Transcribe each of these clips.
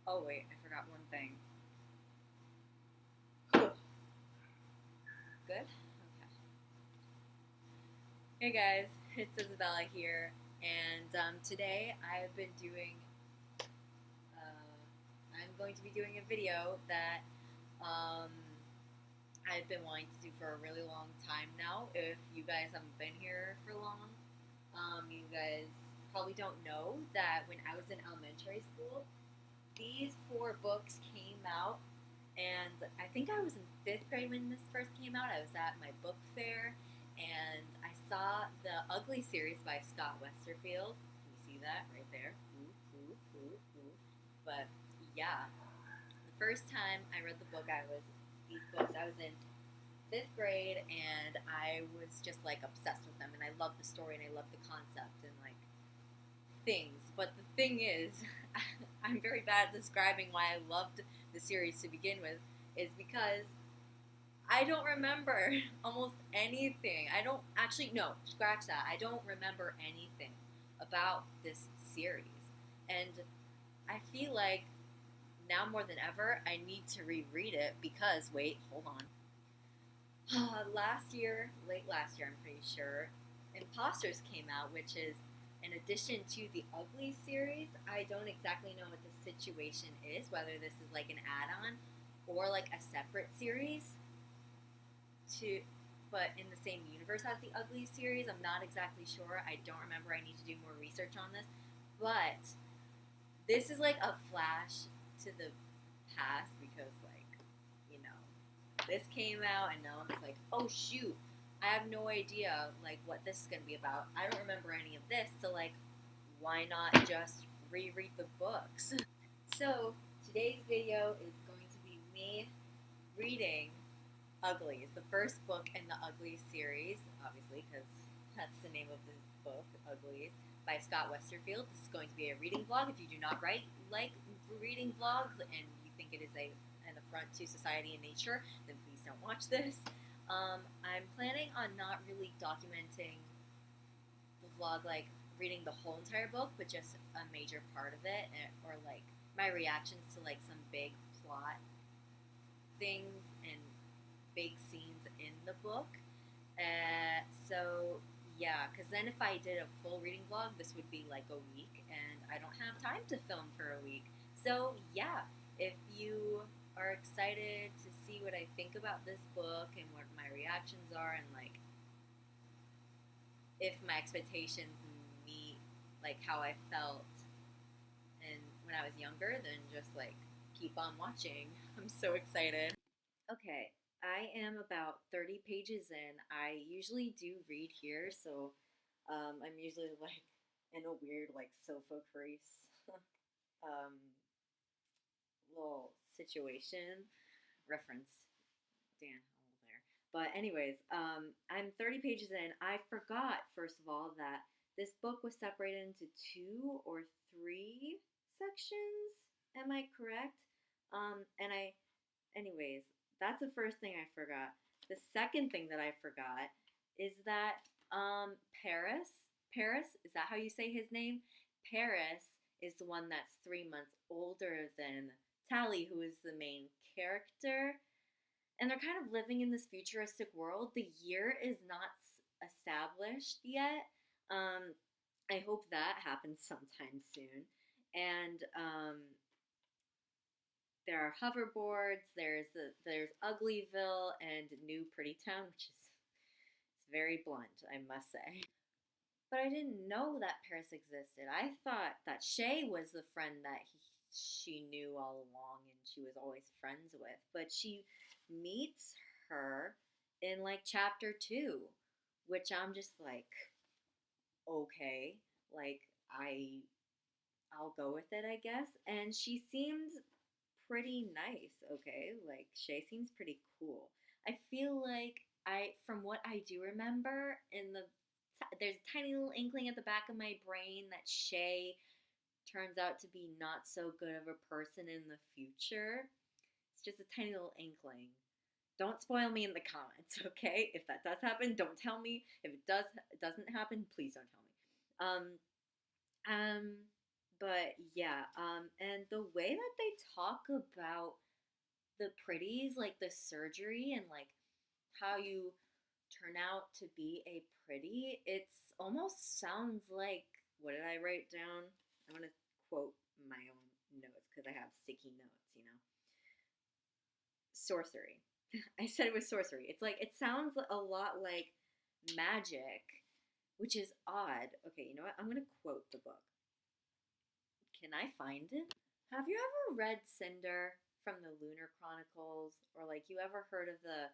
Oh wait, I forgot one thing. Good? Okay. Hey guys, it's Isabella here, and today I'm going to be doing a video that um, I've been wanting to do for a really long time now. If you guys haven't been here for long, you guys probably don't know that when I was in elementary school, these four books came out, and I think I was in fifth grade when this first came out. I was at my book fair, and I saw the Ugly series by Scott Westerfeld. You see that right there? Ooh, ooh, ooh, ooh. But yeah, the first time I read the book, I was in fifth grade, and I was just like obsessed with them, and I loved the story, and I loved the concept, and like things. But the thing is, I'm very bad at describing why I loved the series to begin with, is because I don't remember almost anything. I don't actually, no, scratch that. I don't remember anything about this series. And I feel like now more than ever, I need to reread it because, wait, hold on. Late last year, I'm pretty sure, Imposters came out, which is an addition to the Ugly series. I don't exactly know what the situation is, whether this is like an add on or like a separate series to but in the same universe as the Ugly series. I'm not exactly sure. I don't remember. I need to do more research on this. But this is like a flash to the past because like, you know, this came out and now I'm just like, oh shoot, I have no idea like what this is gonna be about. I don't remember any of this, so like, why not just reread the books? So today's video is going to be me reading Uglies, the first book in the Uglies series, obviously, because that's the name of this book, Uglies, by Scott Westerfeld. This is going to be a reading vlog. If you do not like reading vlogs and you think it is an affront to society and nature, then please don't watch this. I'm planning on not really documenting the vlog, like reading the whole entire book, but just a major part of it, or like my reactions to like some big plot things and big scenes in the book. So yeah, because then if I did a full reading vlog, this would be like a week, and I don't have time to film for a week. So yeah, if you are excited to see what I think about this book and what my reactions are, and like if my expectations meet like how I felt and when I was younger, then just like keep on watching. I'm so excited. Okay, I am about 30 pages in. I usually do read here, so I'm usually like in a weird like sofa crease um, little situation. Reference Dan Howell there. But anyways, I'm 30 pages in. I forgot, first of all, that this book was separated into two or three sections. Am I correct? Anyways, that's the first thing I forgot. The second thing that I forgot is that Paris, is that how you say his name? Paris is the one that's 3 months older than Tally, who is the main character. And they're kind of living in this futuristic world. The year is not established yet. Um, I hope that happens sometime soon. And there are hoverboards. There's Uglyville and New Pretty Town, which is it's very blunt, I must say. But I didn't know that Paris existed. I thought that Shay was the friend that she knew all along and she was always friends with. But she meets her in like chapter two, which I'm just like, okay, like I'll go with it, I guess. And she seems pretty nice, okay? Like Shay seems pretty cool. I feel like from what I do remember there's a tiny little inkling at the back of my brain that Shay turns out to be not so good of a person in the future. It's just a tiny little inkling. Don't spoil me in the comments, okay? If that does happen, don't tell me. If it doesn't happen, please don't tell me. Um, um, but yeah, and the way that they talk about the pretties, like the surgery and like how you turn out to be a pretty. It's almost sounds like, what did I write down? I'm gonna quote my own notes because I have sticky notes, you know. Sorcery. I said it was sorcery. It's like, it sounds a lot like magic, which is odd. Okay, you know what? I'm gonna quote the book. Can I find it? Have you ever read Cinder from the Lunar Chronicles? Or like, you ever heard of the,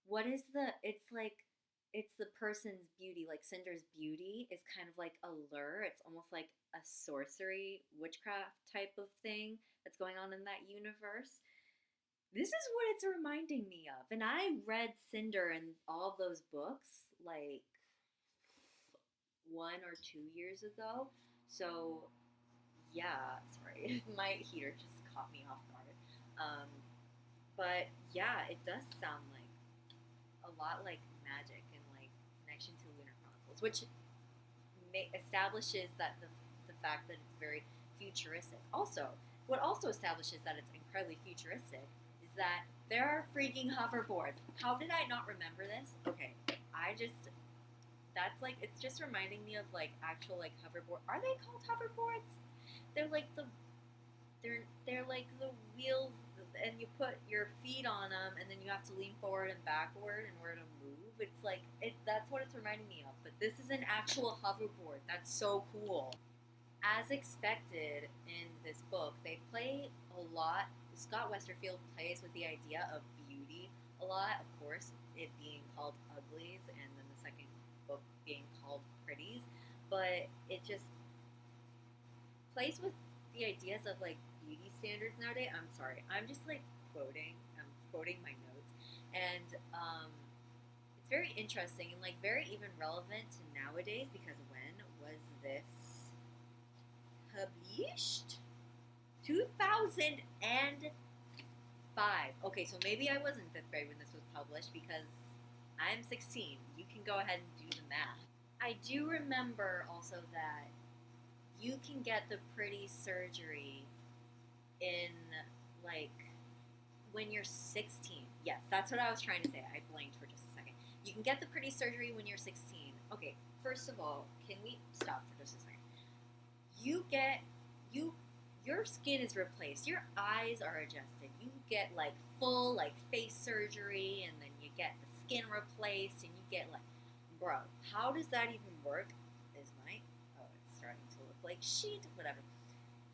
what is the, it's like, it's the person's beauty. Like Cinder's beauty is kind of like a lure. It's almost like a sorcery, witchcraft type of thing that's going on in that universe. This is what it's reminding me of. And I read Cinder and all of those books like 1 or 2 years ago. So yeah, sorry, my heater just caught me off guard. Um, but yeah, it does sound like a lot like magic and like connection to Lunar Chronicles, which establishes that the fact that it's very futuristic. Also, what also establishes that it's incredibly futuristic is that there are freaking hoverboards. How did I not remember this? Okay, I just, that's like, it's just reminding me of like actual like hoverboard. Are they called hoverboards? They're like the they're like the wheels, and you put your feet on them, and then you have to lean forward and backward in order to move. It's like that's what it's reminding me of. But this is an actual hoverboard. That's so cool. As expected in this book, they play a lot. Scott Westerfeld plays with the idea of beauty a lot. Of course, it being called Uglies, and then the second book being called Pretties. But it just plays with the ideas of like beauty standards nowadays. I'm sorry, I'm just like quoting. I'm quoting my notes, and it's very interesting and like very even relevant to nowadays because when was this published? 2005. Okay, so maybe I was in fifth grade when this was published because I'm 16. You can go ahead and do the math. I do remember also that you can get the pretty surgery in like when you're 16. Yes, that's what I was trying to say. I blanked for just a second. You can get the pretty surgery when you're 16. Okay, first of all, can we stop for just a second? Your skin is replaced. Your eyes are adjusted. You get like full like face surgery, and then you get the skin replaced, and you get like, bro, how does that even work? Is my, oh, it's starting to look like sheet, whatever.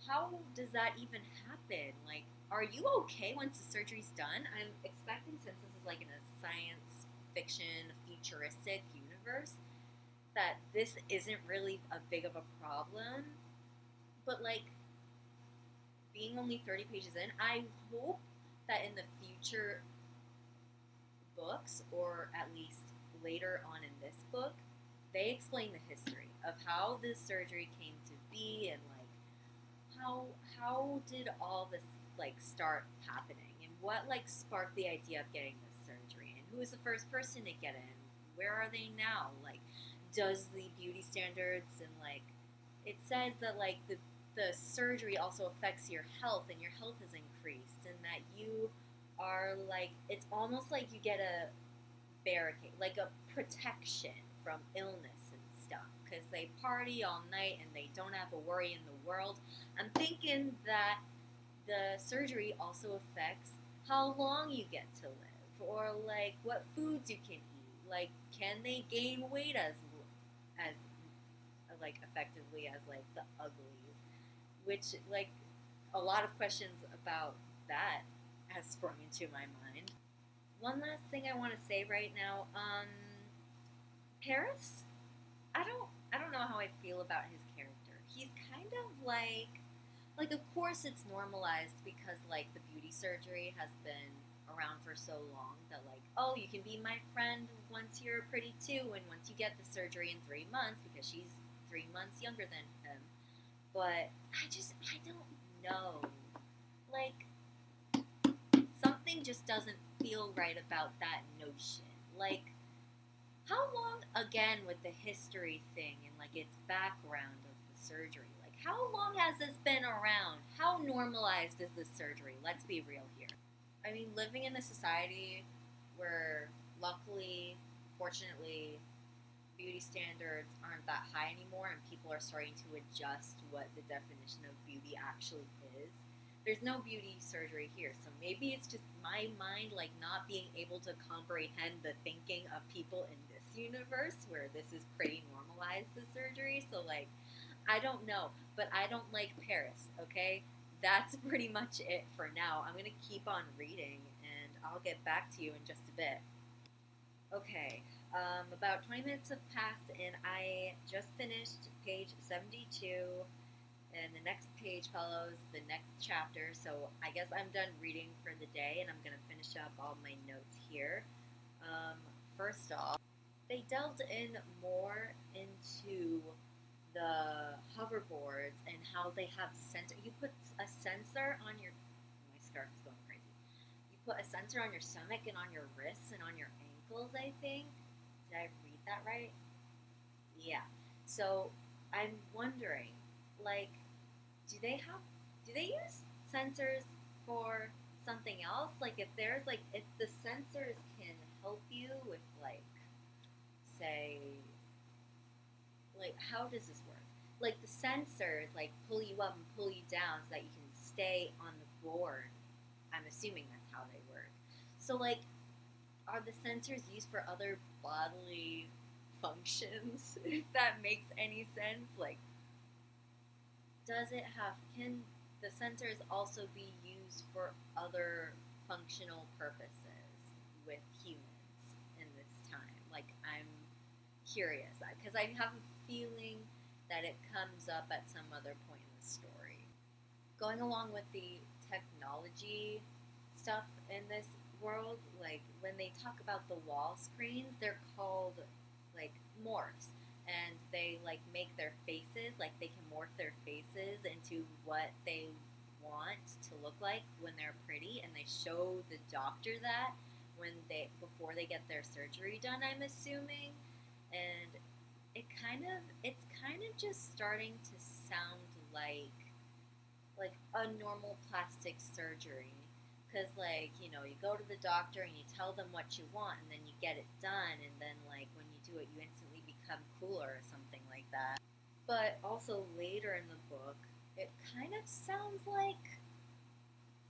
How does that even happen? Like, are you okay once the surgery's done? I'm expecting, since this is like in a science fiction, futuristic universe, that this isn't really a big of a problem. But like, being only 30 pages in, I hope that in the future books, or at least later on in this book, they explain the history of how this surgery came to be, and like how did all this like start happening, and what like sparked the idea of getting this surgery, and who was the first person to get it, and where are they now, like does the beauty standards, and like it says that like the surgery also affects your health, and your health is increased, and that you are like, it's almost like you get a barricade, like a protection from illness and stuff, because they party all night and they don't have a worry in the world. I'm thinking that the surgery also affects how long you get to live, or like what foods you can eat. Like, can they gain weight as like effectively as like the Uglies? Which like a lot of questions about that has sprung into my mind. One last thing I want to say right now. Paris. I don't know how I feel about his character. He's kind of like of course it's normalized because like the beauty surgery has been around for so long that like, oh, you can be my friend once you're pretty too, and once you get the surgery in 3 months, because she's 3 months younger than him. But I don't know. Like, something just doesn't feel right about that notion. Like, how long, again, with the history thing and like its background of the surgery, like how long has this been around? How normalized is this surgery? Let's be real here. I mean, living in a society where, luckily, fortunately, beauty standards aren't that high anymore and people are starting to adjust what the definition of beauty actually is. There's no beauty surgery here, so maybe it's just my mind like not being able to comprehend the thinking of people in this universe where this is pretty normalized, the surgery. So like, I don't know, but I don't like Paris, okay? That's pretty much it for now. I'm gonna keep on reading and I'll get back to you in just a bit. Okay, about 20 minutes have passed and I just finished page 72, and the next page follows the next chapter, so I guess I'm done reading for the day and I'm going to finish up all my notes here. First off, they delved in more into the hoverboards and how they have sensor. You put a sensor on your. My scarf is going crazy. You put a sensor on your stomach and on your wrists and on your ankles, I think. Did I read that right? Yeah. So I'm wondering, like, do they use sensors for something else? Like, if the sensors can help you with, like, say, like, how does this work? Like, the sensors, like, pull you up and pull you down so that you can stay on the board. I'm assuming that's how they work. So, like, are the sensors used for other bodily functions? If that makes any sense? Like, can the sensors also be used for other functional purposes with humans in this time? Like, I'm curious, because I have a feeling that it comes up at some other point in the story. Going along with the technology stuff in this world, like, when they talk about the wall screens, they're called, like, morphs. And they, like, make their faces, like, they can morph their faces into what they want to look like when they're pretty, and they show the doctor that before they get their surgery done, I'm assuming. And it's kind of just starting to sound like a normal plastic surgery. Because, like, you go to the doctor and you tell them what you want, and then you get it done, and then, like, when you do it, you instantly become cooler or something like that. But also later in the book, it kind of sounds like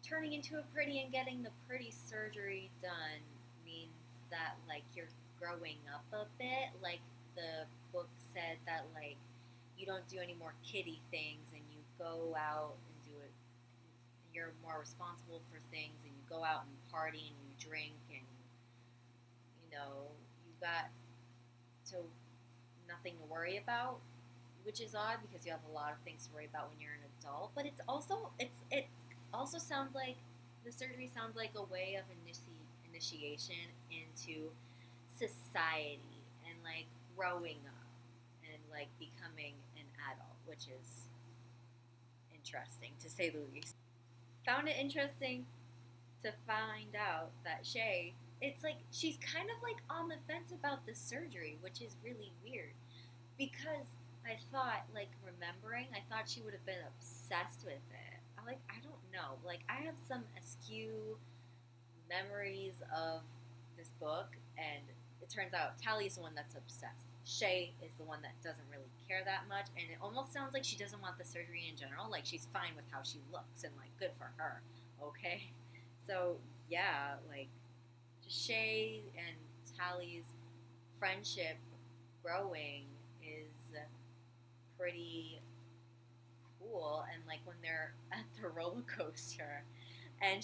turning into a pretty and getting the pretty surgery done means that, like, you're growing up a bit. Like, the book said that, like, you don't do any more kiddie things and you go out and do it. You're more responsible for things and you go out and party and you drink and you've got nothing to worry about, which is odd because you have a lot of things to worry about when you're an adult. But it also sounds like the surgery sounds like a way of initiation into society and, like, growing up and, like, becoming an adult, which is interesting to say the least. Found it interesting to find out that Shay, it's like she's kind of like on the fence about the surgery, which is really weird. Because I thought, like, I thought she would have been obsessed with it. I don't know. Like, I have some askew memories of this book, and it turns out Tally's the one that's obsessed. Shay is the one that doesn't really care that much, and it almost sounds like she doesn't want the surgery in general. Like, she's fine with how she looks, and, like, good for her, okay? So, yeah, like, Shay and Tally's friendship growing is pretty cool, and, like, when they're at the roller coaster, and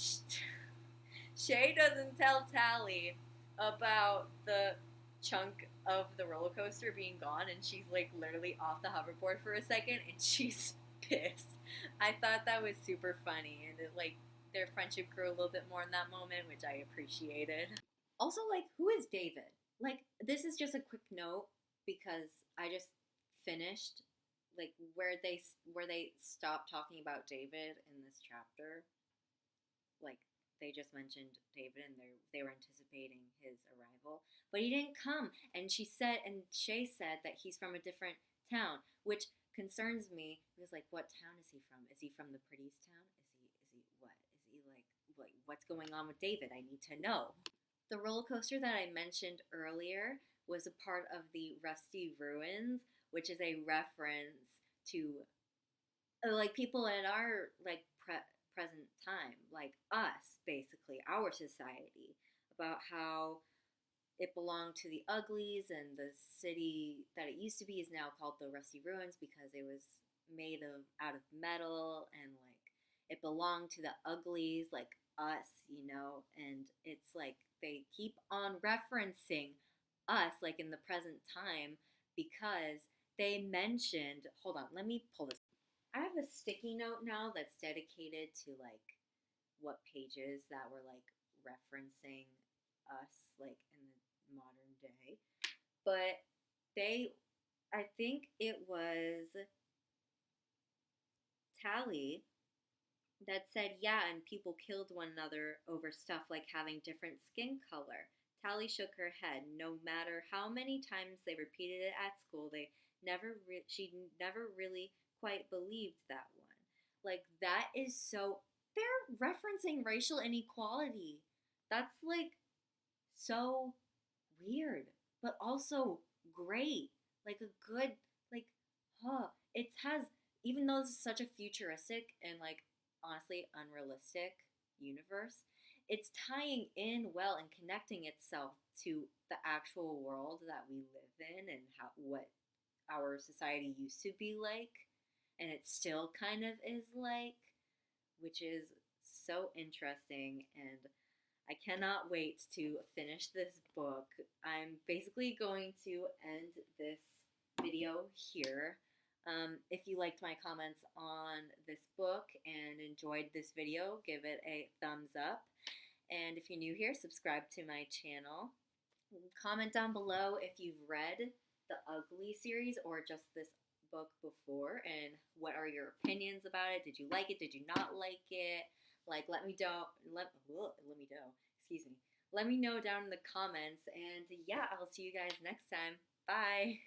Shay doesn't tell Tally about the chunk of the roller coaster being gone, and she's, like, literally off the hoverboard for a second, and she's pissed. I thought that was super funny, and it, like, their friendship grew a little bit more in that moment, which I appreciated. Also, like, who is David? Like, this is just a quick note because I just finished, like, where they stopped talking about David in this chapter. Like, they just mentioned David and they were anticipating his arrival, but he didn't come. And Shay said that he's from a different town, which concerns me. He was like, what town is he from? Is he from the prettiest town? Is he what? Is he like what's going on with David? I need to know. The roller coaster that I mentioned earlier was a part of the Rusty Ruins, which is a reference to like people in our like present time, like us, basically our society, about how it belonged to the Uglies, and the city that it used to be is now called the Rusty Ruins because it was made of out of metal, and like it belonged to the Uglies, like us, and it's like they keep on referencing us like in the present time because they mentioned, hold on, let me pull this. I have a sticky note now that's dedicated to like what pages that were like referencing us like in the modern day. But I think it was Tally that said, yeah, and people killed one another over stuff like having different skin color. Tally shook her head. No matter how many times they repeated it at school, she never really quite believed that one. Like that is so they're referencing racial inequality. That's like so weird, but also great. Like a good like it has, even though this is such a futuristic and like honestly unrealistic universe, it's tying in well and connecting itself to the actual world that we live in and how what our society used to be like, and it still kind of is like, which is so interesting. And I cannot wait to finish this book. I'm basically going to end this video here. If you liked my comments on this book and enjoyed this video, give it a thumbs up. And if you're new here, subscribe to my channel. Comment down below if you've read the Ugly series or just this book before, and what are your opinions about it? Did you like it? Did you not like it? Like, let me know. Excuse me. Let me know down in the comments. And yeah, I'll see you guys next time. Bye.